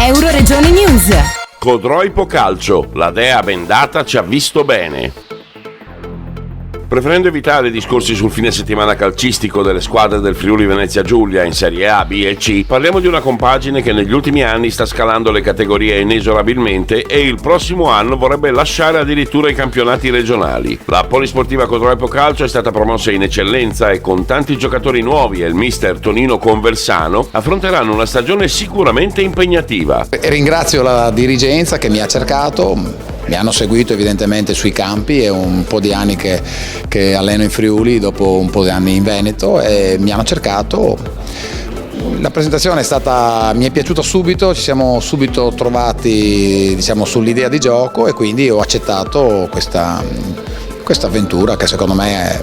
Euroregione News. Codroipo Calcio, la dea bendata ci ha visto bene. Preferendo evitare discorsi sul fine settimana calcistico delle squadre del Friuli Venezia Giulia in Serie A, B e C, parliamo di una compagine che negli ultimi anni sta scalando le categorie inesorabilmente e il prossimo anno vorrebbe lasciare addirittura i campionati regionali. La Polisportiva Codroipo Calcio è stata promossa in eccellenza e con tanti giocatori nuovi e il mister Tonino Conversano affronteranno una stagione sicuramente impegnativa. Ringrazio la dirigenza che mi ha cercato. Mi hanno seguito evidentemente sui campi, è un po' di anni che alleno in Friuli, dopo un po' di anni in Veneto, e mi hanno cercato. La presentazione mi è piaciuta subito, ci siamo subito trovati sull'idea di gioco e quindi ho accettato questa avventura che secondo me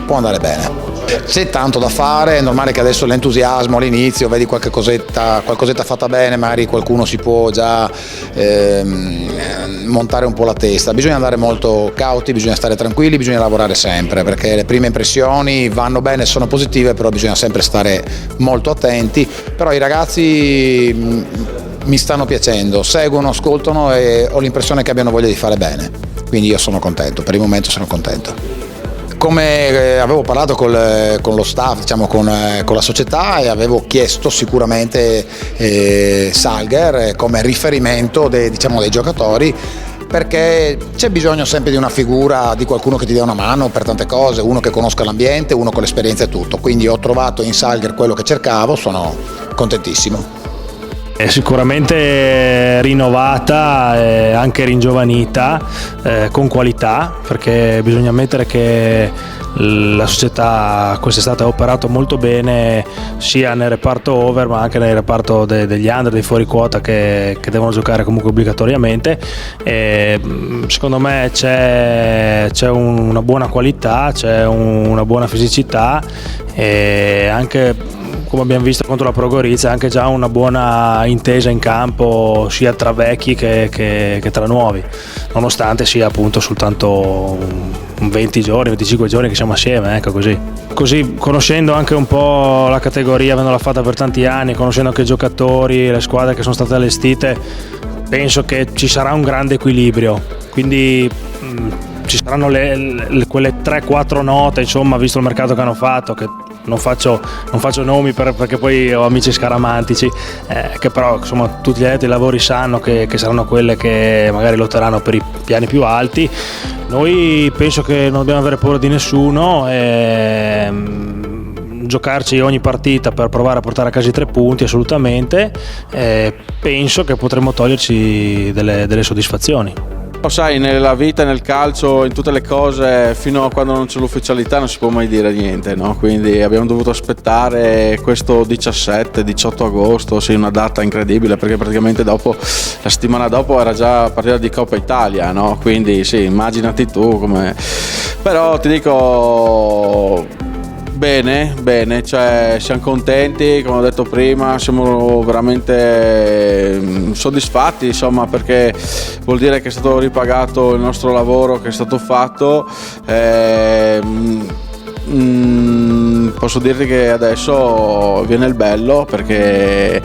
può andare bene. C'è tanto da fare, è normale che adesso l'entusiasmo all'inizio, vedi qualche cosetta fatta bene, magari qualcuno si può già montare un po' la testa. Bisogna andare molto cauti, bisogna stare tranquilli, bisogna lavorare sempre, perché le prime impressioni vanno bene, sono positive, però bisogna sempre stare molto attenti. Però i ragazzi mi stanno piacendo, seguono, ascoltano e ho l'impressione che abbiano voglia di fare bene, quindi io sono contento, per il momento sono contento. Come avevo parlato con lo staff, con la società, e avevo chiesto sicuramente Salger come riferimento dei giocatori, perché c'è bisogno sempre di una figura, di qualcuno che ti dia una mano per tante cose, uno che conosca l'ambiente, uno con l'esperienza e tutto. Quindi ho trovato in Salger quello che cercavo, sono contentissimo. È sicuramente rinnovata, anche ringiovanita, con qualità, perché bisogna ammettere che la società quest'estate ha operato molto bene sia nel reparto over ma anche nel reparto degli under, dei fuori quota che devono giocare comunque obbligatoriamente. Secondo me c'è una buona qualità, c'è una buona fisicità e anche, come abbiamo visto contro la Pro Gorizia, anche già una buona intesa in campo sia tra vecchi che tra nuovi, nonostante sia appunto soltanto 20 giorni, 25 giorni che siamo assieme, ecco così, conoscendo anche un po' la categoria, avendola fatta per tanti anni, conoscendo anche i giocatori, le squadre che sono state allestite, penso che ci sarà un grande equilibrio, quindi ci saranno quelle 3-4 note, insomma, visto il mercato che hanno fatto, che non faccio nomi perché poi ho amici scaramantici, che però insomma tutti gli altri lavori sanno che saranno quelle che magari lotteranno per i piani più alti. Noi penso che non dobbiamo avere paura di nessuno, giocarci ogni partita per provare a portare a casa i 3 punti assolutamente, penso che potremo toglierci delle soddisfazioni. Sai, nella vita, nel calcio, in tutte le cose, fino a quando non c'è l'ufficialità non si può mai dire niente, no? Quindi abbiamo dovuto aspettare questo 17-18 agosto, sì, una data incredibile, perché praticamente la settimana dopo era già partita di Coppa Italia, no? Quindi sì, immaginati tu come. Però ti dico bene, cioè siamo contenti, come ho detto prima, siamo veramente soddisfatti, insomma, perché vuol dire che è stato ripagato il nostro lavoro che è stato fatto. Posso dirti che adesso viene il bello, perché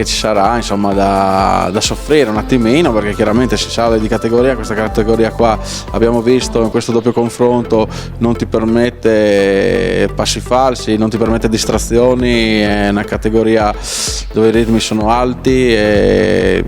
ci sarà, insomma, da soffrire un attimino, perché chiaramente si sale di categoria. Questa categoria qua, abbiamo visto in questo doppio confronto, non ti permette passi falsi, non ti permette distrazioni, è una categoria dove i ritmi sono alti e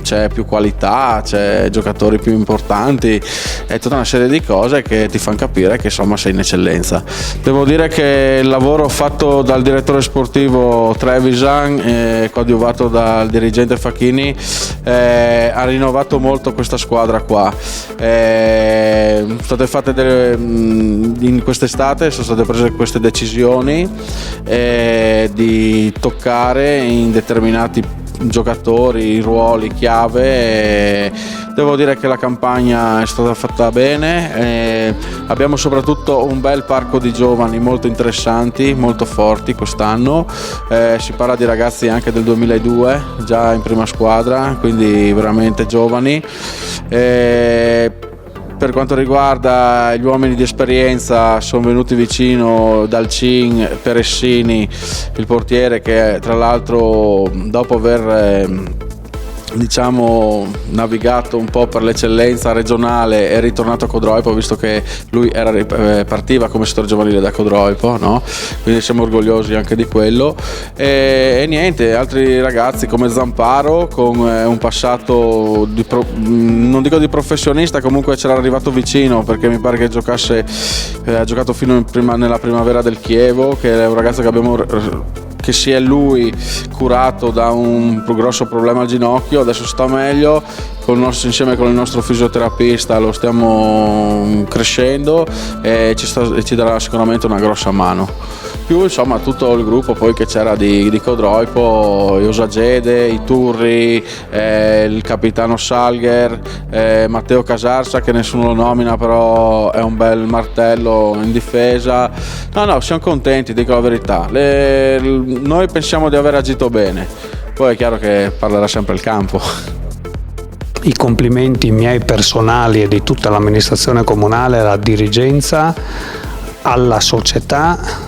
c'è più qualità, c'è giocatori più importanti, è tutta una serie di cose che ti fanno capire che insomma sei in eccellenza. Devo dire che il lavoro fatto dal direttore sportivo Trevisan, coadiuvato dal dirigente Facchini, ha rinnovato molto questa squadra qua. Sono state fatte in quest'estate sono state prese queste decisioni di toccare in determinati giocatori, ruoli chiave. Devo dire che la campagna è stata fatta bene, abbiamo soprattutto un bel parco di giovani molto interessanti, molto forti quest'anno, si parla di ragazzi anche del 2002 già in prima squadra, quindi veramente giovani. Per quanto riguarda gli uomini di esperienza, sono venuti vicino Dalcin, Peressini, il portiere, che tra l'altro dopo aver navigato un po' per l'eccellenza regionale è ritornato a Codroipo, visto che lui partiva come settore giovanile da Codroipo, no? Quindi siamo orgogliosi anche di quello. E niente, altri ragazzi come Zamparo, con un passato non dico di professionista, comunque c'era arrivato vicino, perché mi pare che ha giocato fino nella primavera del Chievo, che è un ragazzo che si è lui curato da un grosso problema al ginocchio, adesso sta meglio, insieme con il nostro fisioterapista lo stiamo crescendo e ci darà sicuramente una grossa mano. Più insomma tutto il gruppo poi che c'era di Codroipo, Iosagede, i Turri, il capitano Salger, Matteo Casarsa, che nessuno lo nomina però è un bel martello in difesa. No, siamo contenti, dico la verità. Noi pensiamo di aver agito bene, poi è chiaro che parlerà sempre il campo. I complimenti miei personali e di tutta l'amministrazione comunale, alla dirigenza, alla società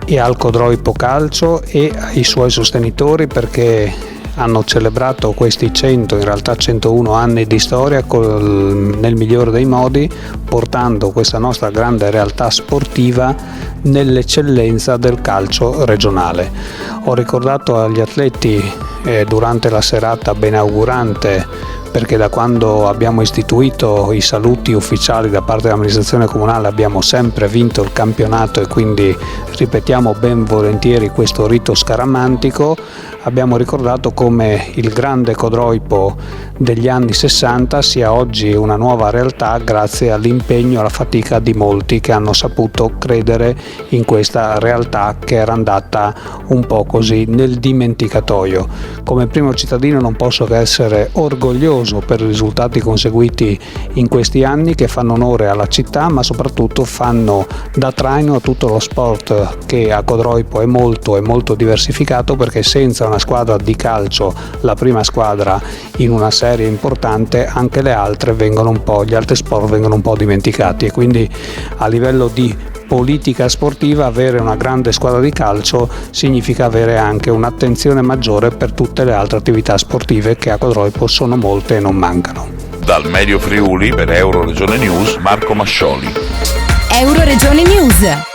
e al Codroipo Calcio e ai suoi sostenitori, perché hanno celebrato questi 100, in realtà 101 anni di storia nel migliore dei modi, portando questa nostra grande realtà sportiva nell'eccellenza del calcio regionale. Ho ricordato agli atleti durante la serata benaugurante, perché da quando abbiamo istituito i saluti ufficiali da parte dell'amministrazione comunale abbiamo sempre vinto il campionato e quindi ripetiamo ben volentieri questo rito scaramantico. Abbiamo ricordato come il grande Codroipo degli anni 60 sia oggi una nuova realtà grazie all'impegno e alla fatica di molti che hanno saputo credere in questa realtà che era andata un po' così nel dimenticatoio. Come primo cittadino non posso che essere orgoglioso per i risultati conseguiti in questi anni, che fanno onore alla città ma soprattutto fanno da traino a tutto lo sport, che a Codroipo è molto diversificato, perché senza una squadra di calcio, la prima squadra in una serie importante, anche gli altri sport vengono un po' dimenticati, e quindi a livello di politica sportiva avere una grande squadra di calcio significa avere anche un'attenzione maggiore per tutte le altre attività sportive, che a Codroipo sono molte e non mancano. Dal Medio Friuli per Euroregione News, Marco Mascioli. Euroregione News.